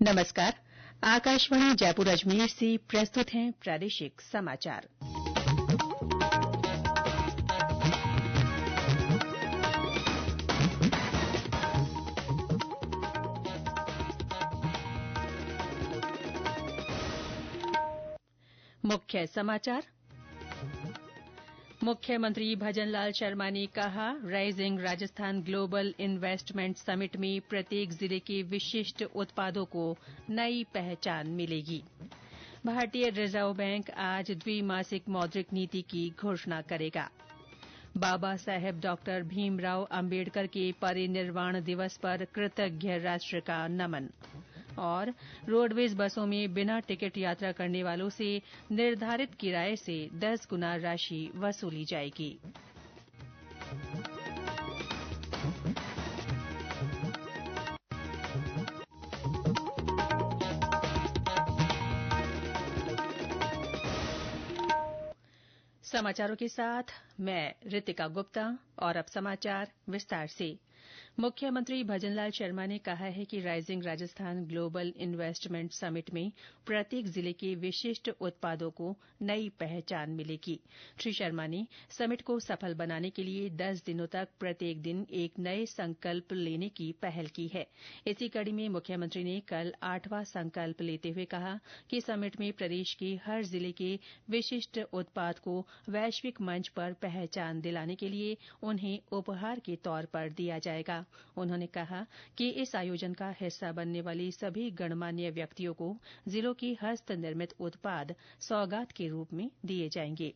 नमस्कार। आकाशवाणी जयपुर अजमेर से प्रस्तुत हैं प्रादेशिक समाचार। मुख्य समाचार। मुख्यमंत्री भजनलाल शर्मा ने कहा, rising Rajasthan global investment summit में प्रत्येक जिले के विशिष्ट उत्पादों को नई पहचान मिलेगी। भारतीय रिजर्व बैंक आज द्विमासिक मौद्रिक नीति की घोषणा करेगा। बाबा साहेब डॉक्टर भीमराव अंबेडकर के परिनिर्वाण दिवस पर कृतज्ञ राष्ट्र का नमन। और रोडवेज बसों में बिना टिकट यात्रा करने वालों से निर्धारित किराए से 10 गुना राशि वसूली जाएगी। समाचारों के साथ मैं रितिका गुप्ता। और अब समाचार विस्तार से। मुख्यमंत्री भजनलाल शर्मा ने कहा है कि rising Rajasthan global investment summit में प्रत्येक जिले के विशिष्ट उत्पादों को नई पहचान मिलेगी। श्री शर्मा ने समिट को सफल बनाने के लिए 10 दिनों तक प्रत्येक दिन एक नए संकल्प लेने की पहल की है। इसी कड़ी में मुख्यमंत्री ने कल 8वां संकल्प लेते हुए कहा कि समिट में प्रदेश के हर जिले के विशिष्ट उत्पाद को वैश्विक मंच पर पहचान दिलाने के लिए उन्हें उपहार के तौर पर दिया जाएगा। उन्होंने कहा कि इस आयोजन का हिस्सा बनने वाले सभी गणमान्य व्यक्तियों को जिलों की हस्त निर्मित उत्पाद सौगात के रूप में दिए जाएंगे।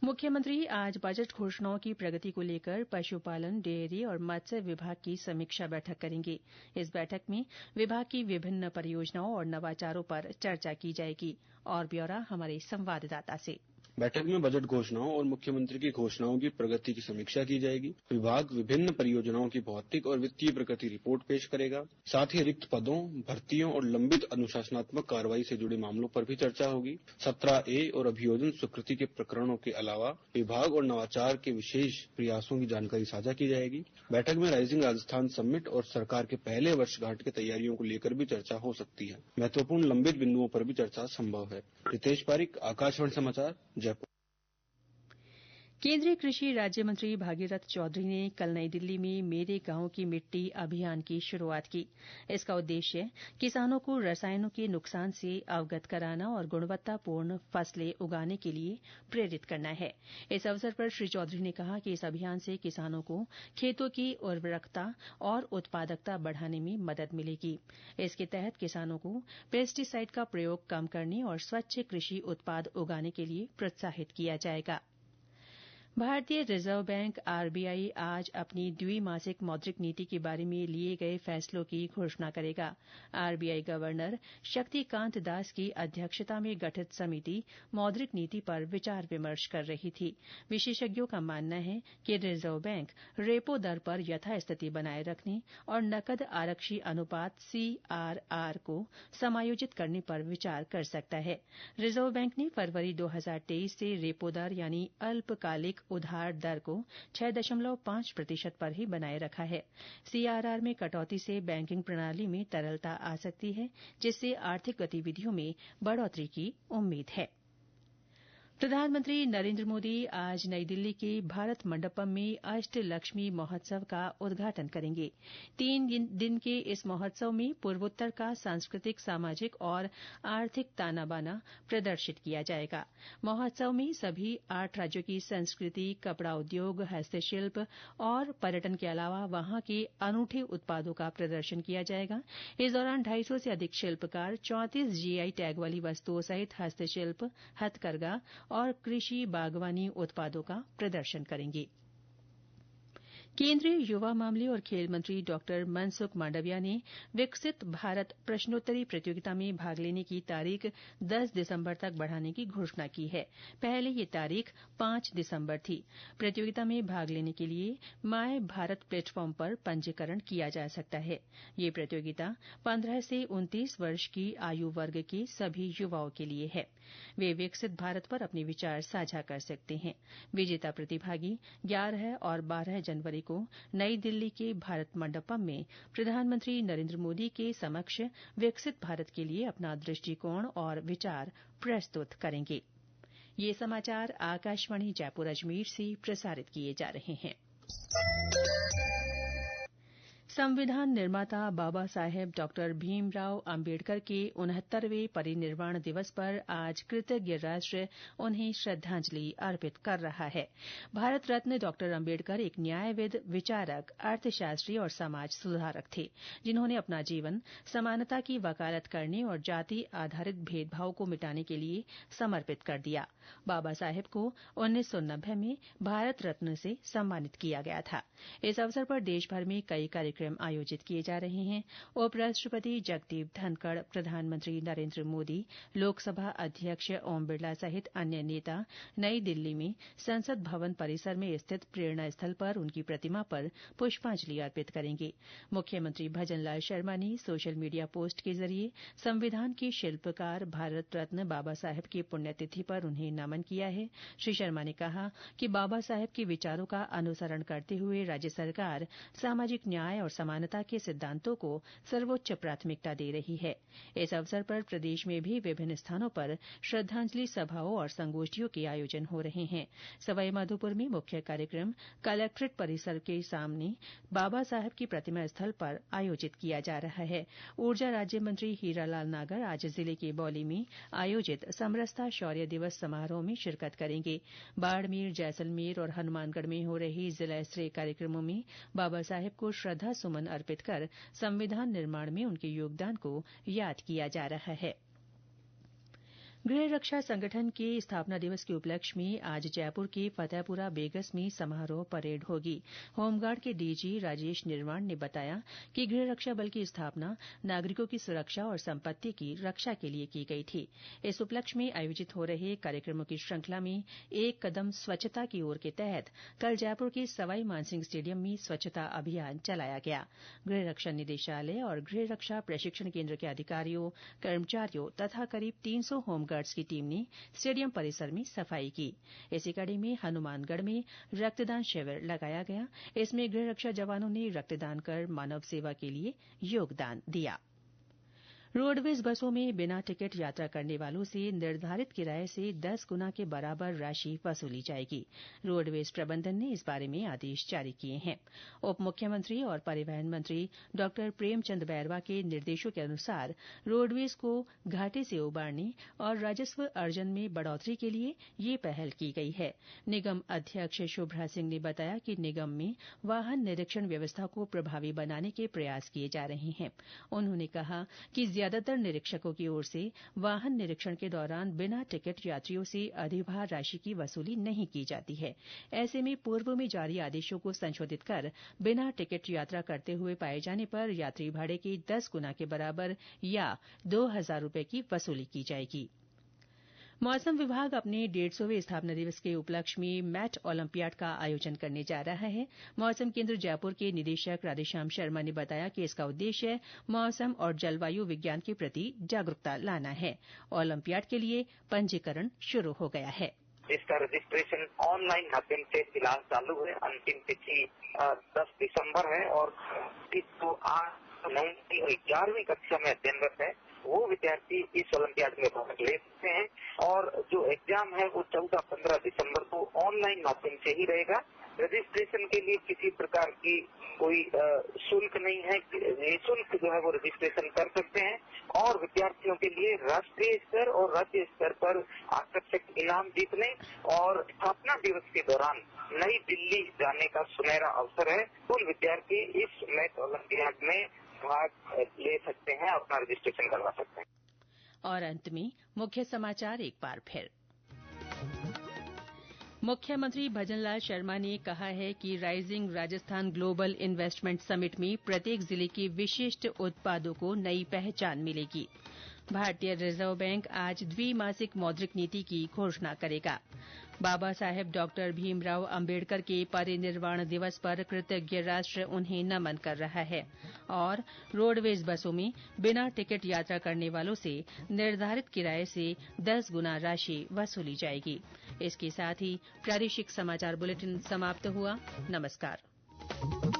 मुख्यमंत्री आज बजट घोषणाओं की प्रगति को लेकर पशुपालन, डेयरी और मत्स्य विभाग की समीक्षा बैठक करेंगे। इस बैठक में विभाग की विभिन्न परियोजनाओं और नवाचारों पर चर्चा की जाएगी। और ब्यौरा हमारे संवाददाता से। बैठक में बजट घोषणाओं और मुख्यमंत्री की घोषणाओं की प्रगति की समीक्षा की जाएगी। विभाग विभिन्न परियोजनाओं की भौतिक और वित्तीय प्रगति रिपोर्ट पेश करेगा। साथ ही रिक्त पदों, भर्तियों और लंबित अनुशासनात्मक कार्रवाई से जुड़े मामलों पर भी चर्चा होगी। 17A और अभियोजन स्वीकृति के प्रकरणों के अलावा विभाग और नवाचार के विशेष प्रयासों की जानकारी साझा की जाएगी। बैठक में राइजिंग राजस्थान समिट और सरकार के पहले वर्षगांठ की तैयारियों को लेकर भी चर्चा हो सकती है। महत्वपूर्ण लंबित बिंदुओं पर भी चर्चा संभव है। रितेश पारिक, आकाशवाणी समाचार, जयपुर। केंद्रीय कृषि राज्य मंत्री भागीरथ चौधरी ने कल नई दिल्ली में मेरे गांव की मिट्टी अभियान की शुरूआत की। इसका उद्देश्य किसानों को रसायनों के नुकसान से अवगत कराना और गुणवत्तापूर्ण फसलें उगाने के लिए प्रेरित करना है। इस अवसर पर श्री चौधरी ने कहा कि इस अभियान से किसानों को खेतों की उर्वरकता और उत्पादकता बढ़ाने में मदद मिलेगी। इसके तहत किसानों को पेस्टिसाइड का प्रयोग कम करने और स्वच्छ कृषि उत्पाद उगाने के लिए प्रोत्साहित किया जाएगा। भारतीय रिजर्व बैंक आरबीआई आज अपनी द्विमासिक मौद्रिक नीति के बारे में लिए गए फैसलों की घोषणा करेगा। आरबीआई गवर्नर शक्तिकांत दास की अध्यक्षता में गठित समिति मौद्रिक नीति पर विचार विमर्श कर रही थी। विशेषज्ञों का मानना है कि रिजर्व बैंक रेपो दर पर यथास्थिति बनाए रखने और नकद आरक्षी अनुपात सीआरआर को समायोजित करने पर विचार कर सकता है। रिजर्व बैंक ने फरवरी 2023 से रेपो दर यानी अल्पकालिक उधार दर को 6.5% पर ही बनाए रखा है। सीआरआर में कटौती से बैंकिंग प्रणाली में तरलता आ सकती है, जिससे आर्थिक गतिविधियों में बढ़ोतरी की उम्मीद है। प्रधानमंत्री नरेन्द्र मोदी आज नई दिल्ली के भारत मंडपम में अष्टलक्ष्मी महोत्सव का उद्घाटन करेंगे। 3 दिन के इस महोत्सव में पूर्वोत्तर का सांस्कृतिक, सामाजिक और आर्थिक ताना बाना प्रदर्शित किया जाएगा। महोत्सव में सभी 8 राज्यों की संस्कृति, कपड़ा उद्योग, हस्तशिल्प और पर्यटन के अलावा वहां के अनूठे उत्पादों का प्रदर्शन किया जाएगा। इस दौरान 250 से अधिक शिल्पकार 34 जीआई टैग वाली वस्तुओं सहित हस्तशिल्प, हथकरघा और कृषि बागवानी उत्पादों का प्रदर्शन करेंगे। केंद्रीय युवा मामले और खेल मंत्री डॉक्टर मनसुख मांडविया ने विकसित भारत प्रश्नोत्तरी प्रतियोगिता में भाग लेने की तारीख 10 दिसंबर तक बढ़ाने की घोषणा की है। पहले ये तारीख 5 दिसंबर थी। प्रतियोगिता में भाग लेने के लिए माय भारत प्लेटफॉर्म पर पंजीकरण किया जा सकता है। ये प्रतियोगिता 15 से 29 वर्ष की आयु वर्ग के सभी युवाओं के लिए है। वे विकसित भारत पर अपने विचार साझा कर सकते हैं। विजेता प्रतिभागी 11 और 12 जनवरी को नई दिल्ली के भारत मंडपम में प्रधानमंत्री नरेंद्र मोदी के समक्ष विकसित भारत के लिए अपना दृष्टिकोण और विचार प्रस्तुत करेंगे। ये समाचार आकाशवाणी जयपुर अजमेर से प्रसारित किए जा रहे हैं। संविधान निर्माता बाबा साहेब डॉक्टर भीमराव अम्बेडकर के 69वें परिनिर्वाण दिवस पर आज कृतज्ञ राष्ट्र उन्हें श्रद्धांजलि अर्पित कर रहा है। भारत रत्न डॉक्टर अम्बेडकर एक न्यायविद, विचारक, अर्थशास्त्री और समाज सुधारक थे, जिन्होंने अपना जीवन समानता की वकालत करने और जाति आधारित भेदभाव को मिटाने के लिए समर्पित कर दिया। बाबा साहेब को 1990 में भारत रत्न से सम्मानित किया गया था। इस अवसर पर देशभर में कई कार्यक्रम आयोजित किए जा रहे हैं। उपराष्ट्रपति जगदीप धनखड़, प्रधानमंत्री नरेंद्र मोदी, लोकसभा अध्यक्ष ओम बिरला सहित अन्य नेता नई दिल्ली में संसद भवन परिसर में स्थित प्रेरणा स्थल पर उनकी प्रतिमा पर पुष्पांजलि अर्पित करेंगे। मुख्यमंत्री भजनलाल शर्मा ने सोशल मीडिया पोस्ट के जरिए संविधान के शिल्पकार भारत रत्न बाबा साहेब की पुण्यतिथि पर उन्हें नमन किया है। श्री शर्मा ने कहा कि बाबा साहेब के विचारों का अनुसरण करते हुए राज्य सरकार सामाजिक न्याय और समानता के सिद्धांतों को सर्वोच्च प्राथमिकता दे रही है। इस अवसर पर प्रदेश में भी विभिन्न स्थानों पर श्रद्धांजलि सभाओं और संगोष्ठियों के आयोजन हो रहे हैं। सवाईमाधोपुर में मुख्य कार्यक्रम कलेक्ट्रेट परिसर के सामने बाबा साहेब की प्रतिमा स्थल पर आयोजित किया जा रहा है। ऊर्जा राज्य मंत्री हीरालाल नागर आज जिले के बौली में आयोजित समरसता शौर्य दिवस समारोह में शिरकत करेंगे। बाड़मेर, जैसलमेर और हनुमानगढ़ में हो रही जिला स्तरीय कार्यक्रमों में बाबा साहेब को श्रद्धा सुमन अर्पित कर संविधान निर्माण में उनके योगदान को याद किया जा रहा है। गृह रक्षा संगठन के स्थापना दिवस के उपलक्ष्य में आज जयपुर के फतेहपुरा बेगस में समारोह परेड होगी। होमगार्ड के डीजी राजेश निर्वाण ने बताया कि गृह रक्षा बल की स्थापना नागरिकों की सुरक्षा और संपत्ति की रक्षा के लिए की गई थी। इस उपलक्ष्य में आयोजित हो रहे कार्यक्रमों की श्रृंखला में एक कदम स्वच्छता की ओर के तहत कल जयपुर के सवाई मानसिंह स्टेडियम में स्वच्छता अभियान चलाया गया। गृह रक्षा निदेशालय और गृह रक्षा प्रशिक्षण केंद्र के अधिकारियों, कर्मचारियों तथा करीब 300 होमगार्ड की टीम ने स्टेडियम परिसर में सफाई की। इसी कड़ी में हनुमानगढ़ में रक्तदान शिविर लगाया गया। इसमें गृह रक्षा जवानों ने रक्तदान कर मानव सेवा के लिए योगदान दिया। रोडवेज बसों में बिना टिकट यात्रा करने वालों से निर्धारित किराए से 10 गुना के बराबर राशि वसूली जाएगी। रोडवेज प्रबंधन ने इस बारे में आदेश जारी किए हैं। उप मुख्यमंत्री और परिवहन मंत्री डॉ प्रेमचंद बैरवा के निर्देशों के अनुसार रोडवेज को घाटे से उबारने और राजस्व अर्जन में बढ़ोतरी के लिए ये पहल की गई है। निगम अध्यक्ष शुभ्रा सिंह ने बताया कि निगम में वाहन निरीक्षण व्यवस्था को प्रभावी बनाने के प्रयास किए जा रहे हैं। उन्होंने कहा कि ज्यादातर निरीक्षकों की ओर से वाहन निरीक्षण के दौरान बिना टिकट यात्रियों से अधिभार राशि की वसूली नहीं की जाती है। ऐसे में पूर्व में जारी आदेशों को संशोधित कर बिना टिकट यात्रा करते हुए पाए जाने पर यात्री भाड़े के 10 गुना के बराबर या 2000 रुपये की वसूली की जाएगी। मौसम विभाग अपने 150वें स्थापना दिवस के उपलक्ष्य में मैट ओलंपियाड का आयोजन करने जा रहा है। मौसम केंद्र जयपुर के निदेशक राधेश्याम शर्मा ने बताया कि इसका उद्देश्य मौसम और जलवायु विज्ञान के प्रति जागरूकता लाना है। ओलंपियाड के लिए पंजीकरण शुरू हो गया है। इसका रजिस्ट्रेशन ऑनलाइन माध्यम से फिलहाल चालू है। अंतिम तिथि 10 दिसंबर है और 8, 9 और 11वीं कक्षा में अध्ययनरत है वो विद्यार्थी इस ओलंपियाड में भाग ले सकते हैं और जो एग्जाम है वो 14-15 दिसंबर को ऑनलाइन माध्यम से ही रहेगा। रजिस्ट्रेशन के लिए किसी प्रकार की कोई शुल्क नहीं है। निःशुल्क जो है वो रजिस्ट्रेशन कर सकते हैं और विद्यार्थियों के लिए राष्ट्रीय स्तर और राज्य स्तर पर आकर्षक इनाम जीतने और स्थापना दिवस के दौरान नई दिल्ली जाने का सुनहरा अवसर है। कुल विद्यार्थी इस मैथ ओलंपियाड में भाग ले सकते हैं, अपना रजिस्ट्रेशन करवा सकते हैं। और अंत में मुख्य समाचार एक बार फिर। मुख्यमंत्री भजनलाल शर्मा ने कहा है कि rising Rajasthan global investment summit में प्रत्येक जिले के विशिष्ट उत्पादों को नई पहचान मिलेगी। भारतीय रिजर्व बैंक आज द्विमासिक मौद्रिक नीति की घोषणा करेगा। बाबा साहेब डॉक्टर भीमराव अम्बेडकर के परिनिर्वाण दिवस पर कृतज्ञ राष्ट्र उन्हें नमन कर रहा है। और रोडवेज बसों में बिना टिकट यात्रा करने वालों से निर्धारित किराए से 10 गुना राशि वसूली जाएगी। इसके साथ ही प्रादेशिक समाचार बुलेटिन समाप्त हुआ। नमस्कार। है।